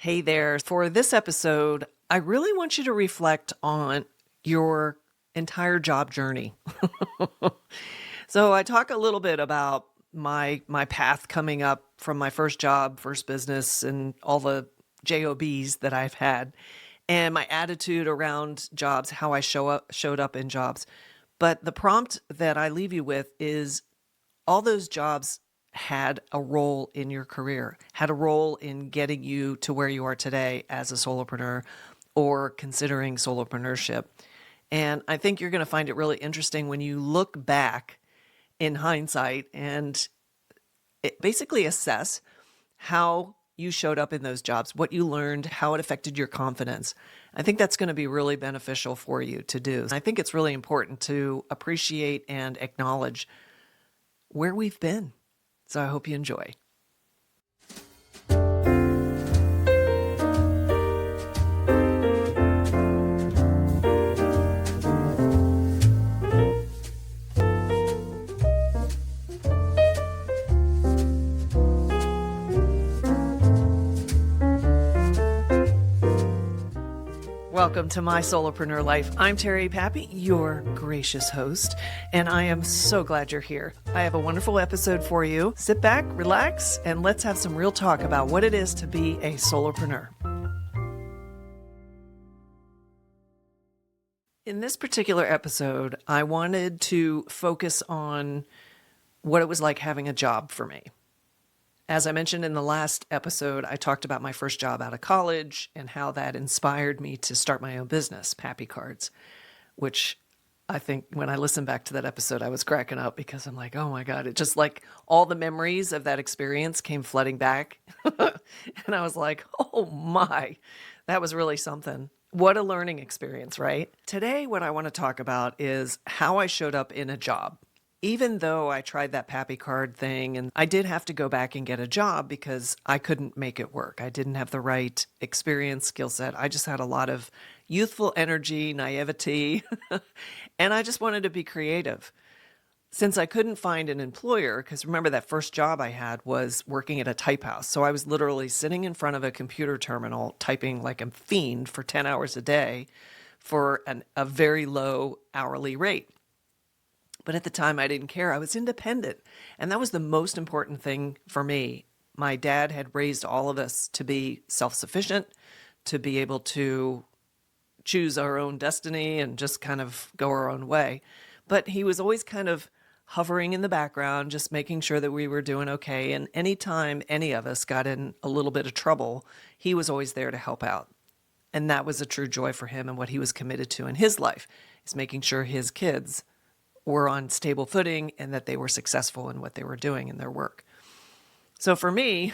Hey there. For this episode, I really want you to reflect on your entire job journey. So I talk a little bit about my path coming up from my first job, first business, and all the jobs that I've had, and my attitude around jobs, how I showed up in jobs. But the prompt that I leave you with is all those jobs had a role in your career, had a role in getting you to where you are today as a solopreneur or considering solopreneurship. And I think you're going to find it really interesting when you look back in hindsight and basically assess how you showed up in those jobs, what you learned, how it affected your confidence. I think that's going to be really beneficial for you to do. I think it's really important to appreciate and acknowledge where we've been. So I hope you enjoy. Welcome to My Solopreneur Life. I'm Terry Pappy, your gracious host, and I am so glad you're here. I have a wonderful episode for you. Sit back, relax, and let's have some real talk about what it is to be a solopreneur. In this particular episode, I wanted to focus on what it was like having a job for me. As I mentioned in the last episode, I talked about my first job out of college and how that inspired me to start my own business, Pappy Cards, which I think when I listened back to that episode, I was cracking up because I'm like, oh my God, it just like all the memories of that experience came flooding back. And I was like, oh my, that was really something. What a learning experience, right? Today, what I want to talk about is how I showed up in a job. Even though I tried that Pappy Card thing and I did have to go back and get a job because I couldn't make it work. I didn't have the right experience, skill set. I just had a lot of youthful energy, naivety, and I just wanted to be creative. Since I couldn't find an employer, because remember that first job I had was working at a type house. So I was literally sitting in front of a computer terminal typing like a fiend for 10 hours a day for a very low hourly rate. But at the time, I didn't care. I was independent. And that was the most important thing for me. My dad had raised all of us to be self-sufficient, to be able to choose our own destiny and just kind of go our own way. But he was always kind of hovering in the background, just making sure that we were doing okay. And anytime any of us got in a little bit of trouble, he was always there to help out. And that was a true joy for him and what he was committed to in his life, is making sure his kids were on stable footing and that they were successful in what they were doing in their work. So for me,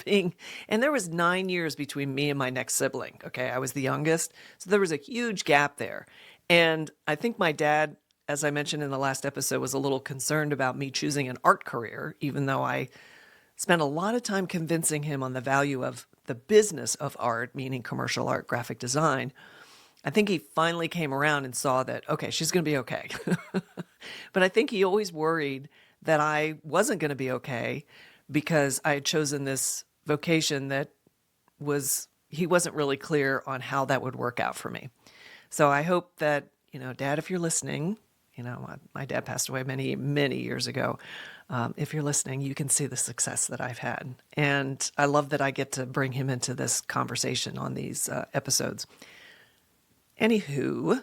and there was 9 years between me and my next sibling. Okay. I was the youngest. So there was a huge gap there. And I think my dad, as I mentioned in the last episode, was a little concerned about me choosing an art career, even though I spent a lot of time convincing him on the value of the business of art, meaning commercial art, graphic design. I think he finally came around and saw that, okay, she's going to be okay. But I think he always worried that I wasn't going to be okay because I had chosen this vocation that he wasn't really clear on how that would work out for me. So I hope that, Dad, if you're listening, my dad passed away many, many years ago. If you're listening, you can see the success that I've had. And I love that I get to bring him into this conversation on these episodes. Anywho,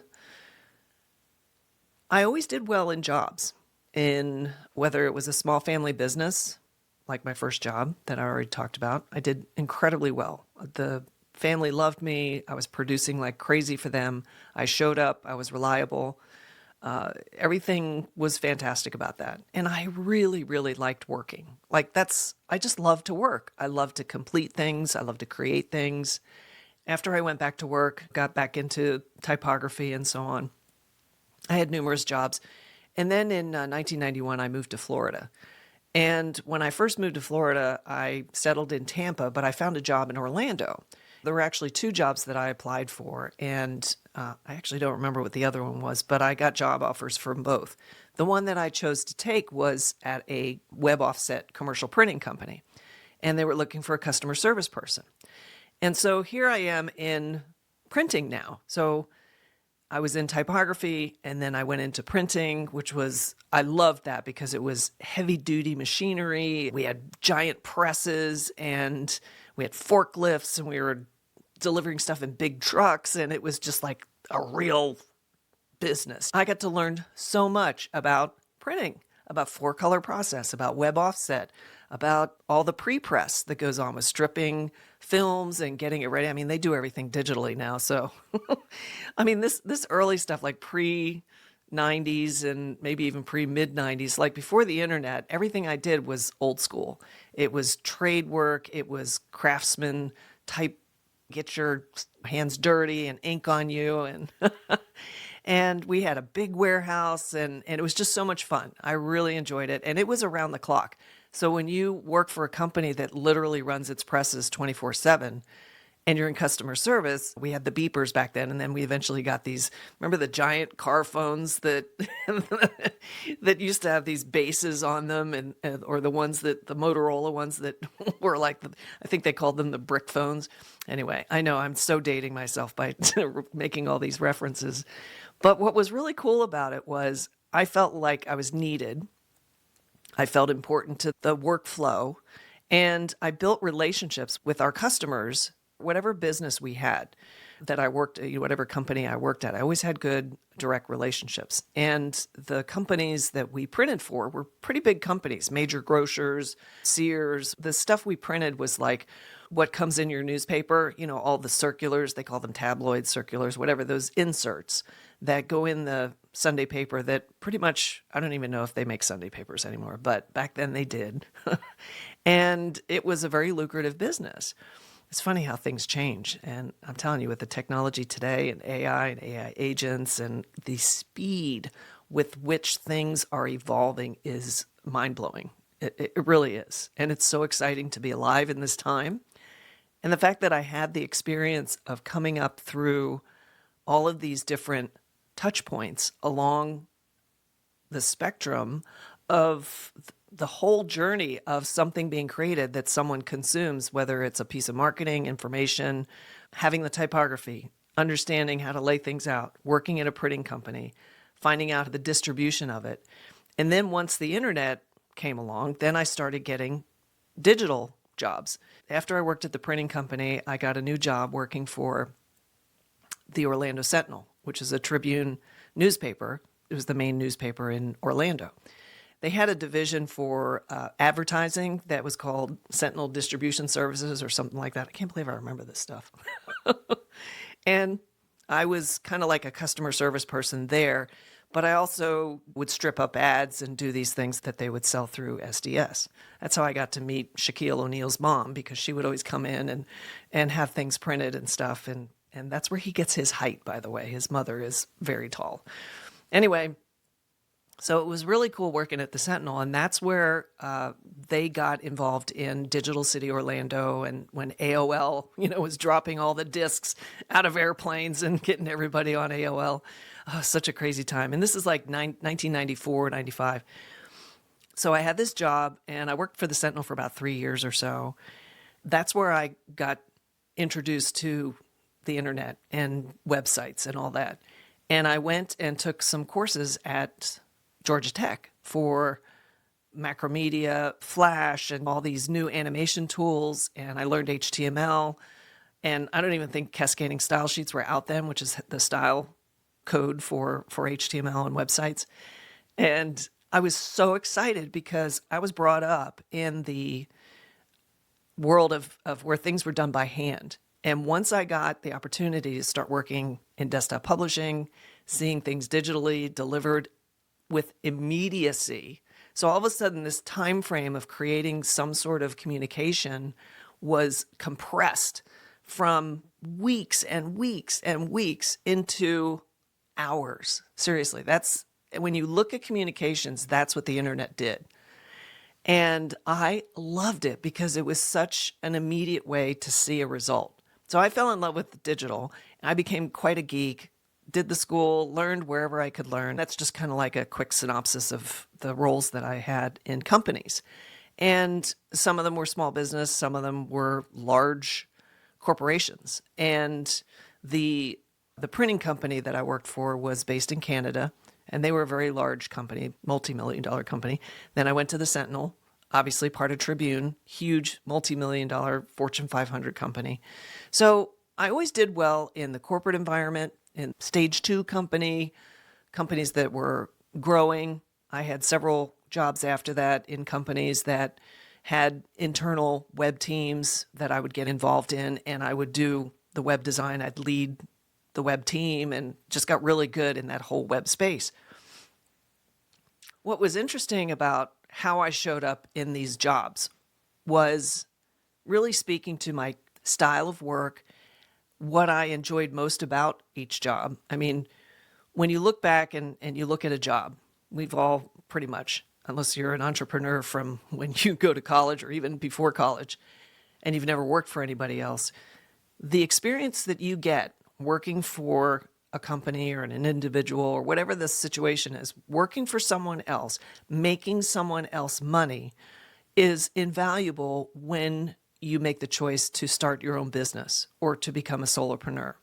I always did well in jobs, in whether it was a small family business, like my first job that I already talked about. I did incredibly well. The family loved me. I was producing like crazy for them. I showed up. I was reliable. Everything was fantastic about that. And I really, really liked working. I just love to work. I love to complete things. I love to create things. After I went back to work, got back into typography and so on, I had numerous jobs. And then in 1991, I moved to Florida. And when I first moved to Florida, I settled in Tampa, but I found a job in Orlando. There were actually two jobs that I applied for, and I actually don't remember what the other one was, but I got job offers from both. The one that I chose to take was at a web offset commercial printing company, and they were looking for a customer service person. And so here I am in printing now. So I was in typography and then I went into printing, which was, I loved that because it was heavy duty machinery. We had giant presses and we had forklifts and we were delivering stuff in big trucks. And it was just like a real business. I got to learn so much about printing, about four-color process, about web offset, about all the pre-press that goes on with stripping films and getting it ready. I mean, they do everything digitally now. So, I mean, this early stuff like pre-90s and maybe even pre-mid-90s, like before the internet, everything I did was old school. It was trade work. It was craftsman type, get your hands dirty and ink on you and and we had a big warehouse and it was just so much fun. I really enjoyed it. And it was around the clock. So when you work for a company that literally runs its presses 24/7 and you're in customer service, we had the beepers back then. And then we eventually got these, remember the giant car phones that that used to have these bases on them and or the ones that the Motorola ones that were like, I think they called them the brick phones. Anyway, I know I'm so dating myself by making all these references. But what was really cool about it was I felt like I was needed. I felt important to the workflow. And I built relationships with our customers, whatever business we had that I worked at, whatever company I worked at. I always had good direct relationships. And the companies that we printed for were pretty big companies, major grocers, Sears. The stuff we printed was like what comes in your newspaper, all the circulars, they call them tabloid circulars, whatever, those inserts that go in the Sunday paper that pretty much, I don't even know if they make Sunday papers anymore, but back then they did. And it was a very lucrative business. It's funny how things change. And I'm telling you, with the technology today and AI agents and the speed with which things are evolving is mind-blowing. It really is. And it's so exciting to be alive in this time. And the fact that I had the experience of coming up through all of these different touch points along the spectrum of the whole journey of something being created that someone consumes, whether it's a piece of marketing, information, having the typography, understanding how to lay things out, working at a printing company, finding out the distribution of it. And then once the internet came along, then I started getting digital jobs. After I worked at the printing company, I got a new job working for the Orlando Sentinel, which is a Tribune newspaper. It was the main newspaper in Orlando. They had a division for advertising that was called Sentinel Distribution Services or something like that. I can't believe I remember this stuff. And I was kind of like a customer service person there, but I also would strip up ads and do these things that they would sell through SDS. That's how I got to meet Shaquille O'Neal's mom, because she would always come in and have things printed and stuff. And that's where he gets his height, by the way. His mother is very tall. Anyway, so it was really cool working at the Sentinel, and that's where they got involved in Digital City Orlando, and when AOL, was dropping all the discs out of airplanes and getting everybody on AOL. Oh, such a crazy time. And this is like 1994, 95. So I had this job, and I worked for the Sentinel for about 3 years or so. That's where I got introduced to the internet and websites and all that. And I went and took some courses at Georgia Tech for Macromedia, Flash, and all these new animation tools. And I learned HTML. And I don't even think cascading style sheets were out then, which is the style code for HTML and websites. And I was so excited because I was brought up in the world of where things were done by hand. And once I got the opportunity to start working in desktop publishing, seeing things digitally delivered with immediacy. So all of a sudden, this time frame of creating some sort of communication was compressed from weeks and weeks and weeks into hours. Seriously, that's when you look at communications, that's what the internet did. And I loved it because it was such an immediate way to see a result. So I fell in love with digital. I became quite a geek, did the school, learned wherever I could learn. That's just kind of like a quick synopsis of the roles that I had in companies. And some of them were small business, some of them were large corporations. And the printing company that I worked for was based in Canada, and they were a very large company, multi-million-dollar company. Then I went to the Sentinel, obviously part of Tribune, huge multi-million-dollar Fortune 500 company. So I always did well in the corporate environment, in stage two companies that were growing. I had several jobs after that in companies that had internal web teams that I would get involved in, and I would do the web design. I'd lead the web team and just got really good in that whole web space. What was interesting about how I showed up in these jobs was really speaking to my style of work, what I enjoyed most about each job. I mean, when you look back and you look at a job, we've all pretty much, unless you're an entrepreneur from when you go to college or even before college, and you've never worked for anybody else, the experience that you get working for a company or an individual or whatever the situation is, working for someone else, making someone else money is invaluable when you make the choice to start your own business or to become a solopreneur.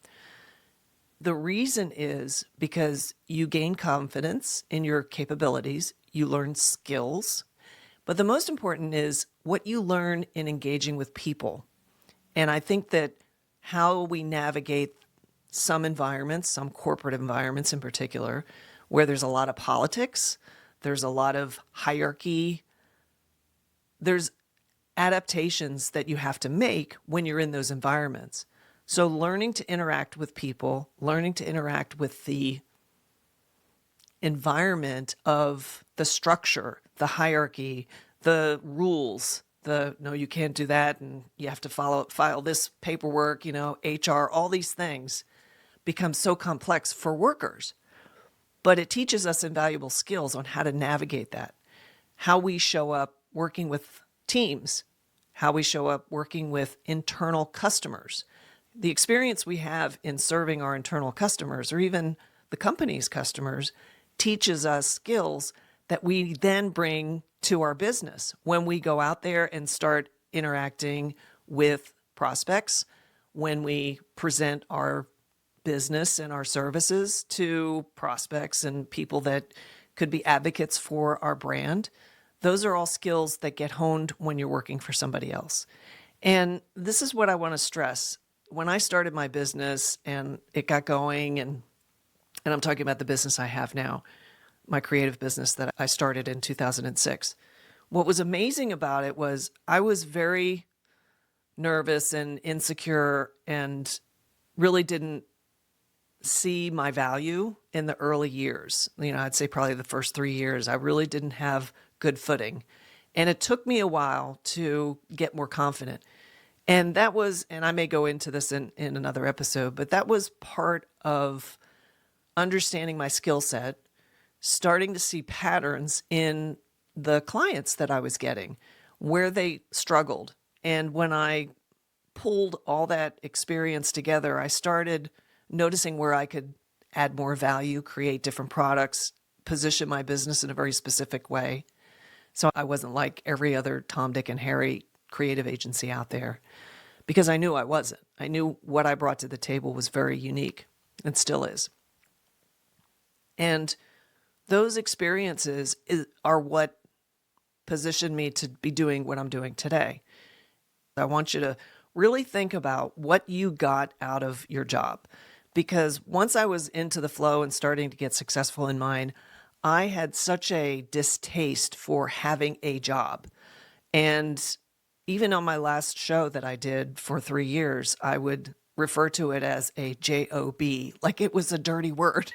The reason is because you gain confidence in your capabilities, you learn skills, but the most important is what you learn in engaging with people. And I think that how we navigate some environments, some corporate environments in particular, where there's a lot of politics, there's a lot of hierarchy, there's adaptations that you have to make when you're in those environments. So learning to interact with people, learning to interact with the environment of the structure, the hierarchy, the rules, no, you can't do that, and you have to file this paperwork, HR, all these things become so complex for workers. But it teaches us invaluable skills on how to navigate that, how we show up working with teams, how we show up working with internal customers. The experience we have in serving our internal customers or even the company's customers teaches us skills that we then bring to our business when we go out there and start interacting with prospects, when we present our business and our services to prospects and people that could be advocates for our brand. Those are all skills that get honed when you're working for somebody else. And this is what I want to stress. When I started my business and it got going, and I'm talking about the business I have now, my creative business that I started in 2006. What was amazing about it was I was very nervous and insecure and really didn't see my value in the early years. I'd say probably the first 3 years, I really didn't have good footing. And it took me a while to get more confident. And I may go into this in another episode, but that was part of understanding my skill set, starting to see patterns in the clients that I was getting, where they struggled. And when I pulled all that experience together, I started noticing where I could add more value, create different products, position my business in a very specific way. So I wasn't like every other Tom, Dick, and Harry creative agency out there, because I knew I wasn't. I knew what I brought to the table was very unique and still is. And those experiences are what positioned me to be doing what I'm doing today. I want you to really think about what you got out of your job. Because once I was into the flow and starting to get successful in mine, I had such a distaste for having a job. And even on my last show that I did for 3 years, I would refer to it as a job, like it was a dirty word.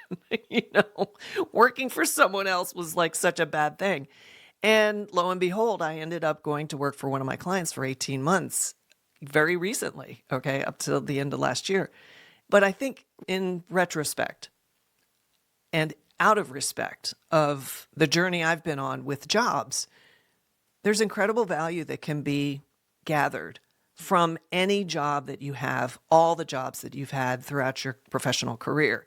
Working for someone else was like such a bad thing. And lo and behold, I ended up going to work for one of my clients for 18 months very recently, okay, up till the end of last year. But I think in retrospect and out of respect of the journey I've been on with jobs, there's incredible value that can be gathered from any job that you have, all the jobs that you've had throughout your professional career.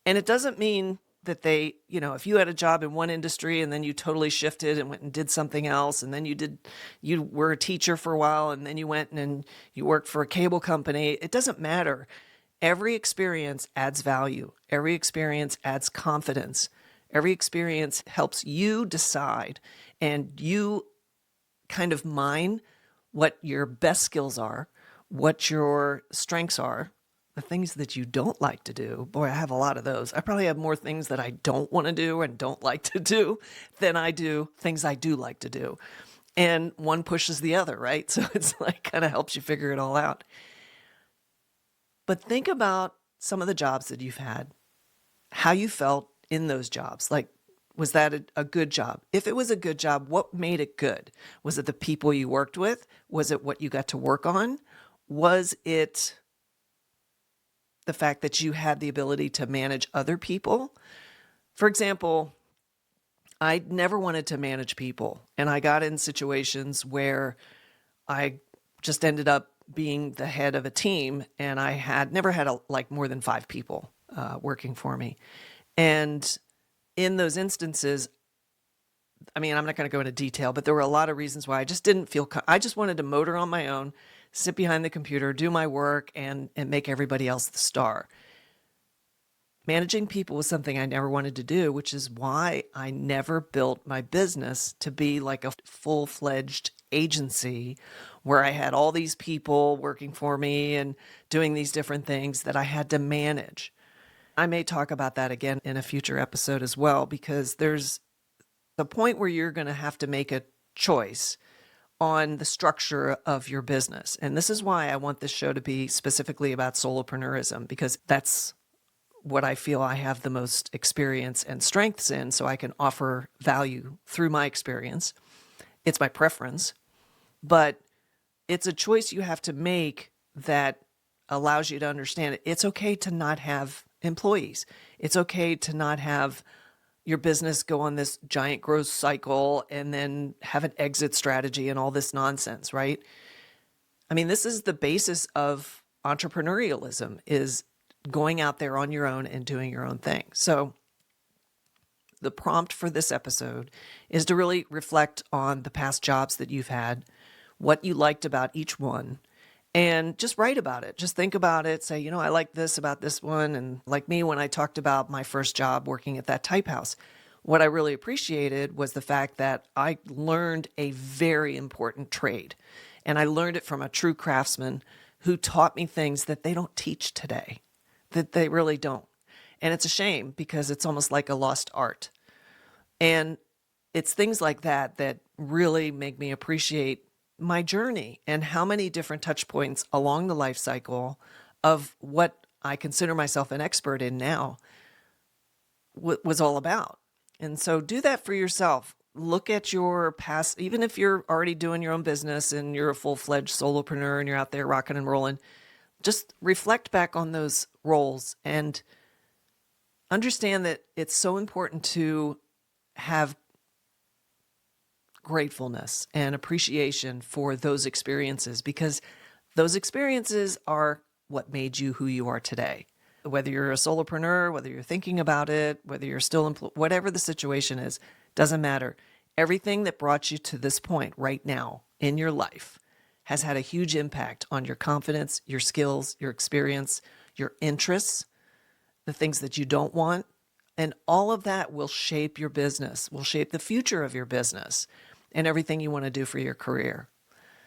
And it doesn't mean that they, if you had a job in one industry and then you totally shifted and went and did something else, and then you were a teacher for a while and then you went and you worked for a cable company, it doesn't matter. Every experience adds value. Every experience adds confidence. Every experience helps you decide, and you kind of mine what your best skills are, what your strengths are, the things that you don't like to do. Boy, I have a lot of those. I probably have more things that I don't want to do and don't like to do than I do things I do like to do. And one pushes the other, right? So it's like kind of helps you figure it all out. But think about some of the jobs that you've had, how you felt in those jobs. Like, was that a good job? If it was a good job, what made it good? Was it the people you worked with? Was it what you got to work on? Was it the fact that you had the ability to manage other people? For example, I never wanted to manage people, and I got in situations where I just ended up being the head of a team, and I had never had more than 5 people working for me. And in those instances, I'm not going to go into detail, but there were a lot of reasons why I just didn't feel, I just wanted to motor on my own, sit behind the computer, do my work, and make everybody else the star. Managing people was something I never wanted to do, which is why I never built my business to be like a full-fledged agency where I had all these people working for me and doing these different things that I had to manage. I may talk about that again in a future episode as well, because there's the point where you're going to have to make a choice on the structure of your business. And this is why I want this show to be specifically about solopreneurism, because that's what I feel I have the most experience and strengths in, so I can offer value through my experience. It's my preference, but it's a choice you have to make that allows you to understand it. It's okay to not have employees. It's okay to not have your business go on this giant growth cycle and then have an exit strategy and all this nonsense, right? This is the basis of entrepreneurialism, is going out there on your own and doing your own thing. So the prompt for this episode is to really reflect on the past jobs that you've had, what you liked about each one, and just write about it. Just think about it. Say, I like this about this one. And like me, when I talked about my first job working at that type house, what I really appreciated was the fact that I learned a very important trade. And I learned it from a true craftsman who taught me things that they don't teach today, that they really don't. And it's a shame, because it's almost like a lost art. And it's things like that that really make me appreciate my journey and how many different touch points along the life cycle of what I consider myself an expert in now was all about. And so do that for yourself. Look at your past, even if you're already doing your own business and you're a full-fledged solopreneur and you're out there rocking and rolling, just reflect back on those roles and understand that it's so important to have gratefulness and appreciation for those experiences, because those experiences are what made you who you are today. Whether you're a solopreneur, whether you're thinking about it, whether you're still whatever the situation is, doesn't matter. Everything that brought you to this point right now in your life has had a huge impact on your confidence, your skills, your experience, your interests, the things that you don't want. And all of that will shape your business, will shape the future of your business and everything you want to do for your career.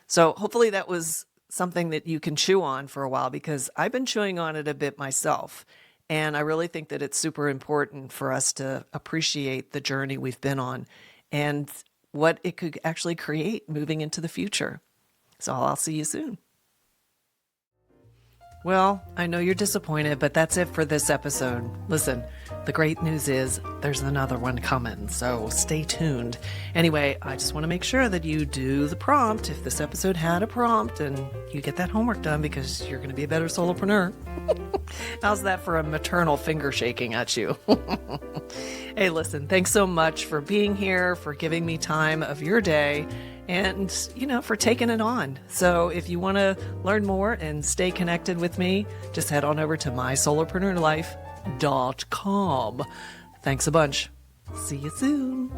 So hopefully that was something that you can chew on for a while, because I've been chewing on it a bit myself. And I really think that it's super important for us to appreciate the journey we've been on and what it could actually create moving into the future. So I'll see you soon. Well, I know you're disappointed, but that's it for this episode. Listen, the great news is there's another one coming, so stay tuned. Anyway, I just want to make sure that you do the prompt. If this episode had a prompt, and you get that homework done, because you're going to be a better solopreneur. How's that for a maternal finger shaking at you? Hey, listen, thanks so much for being here, for giving me time of your day, and, for taking it on. So if you want to learn more and stay connected with me, just head on over to mysolopreneurlife.com. Thanks a bunch. See you soon.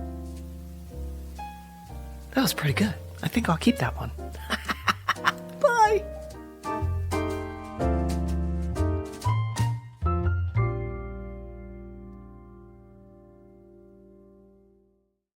That was pretty good. I think I'll keep that one. Bye.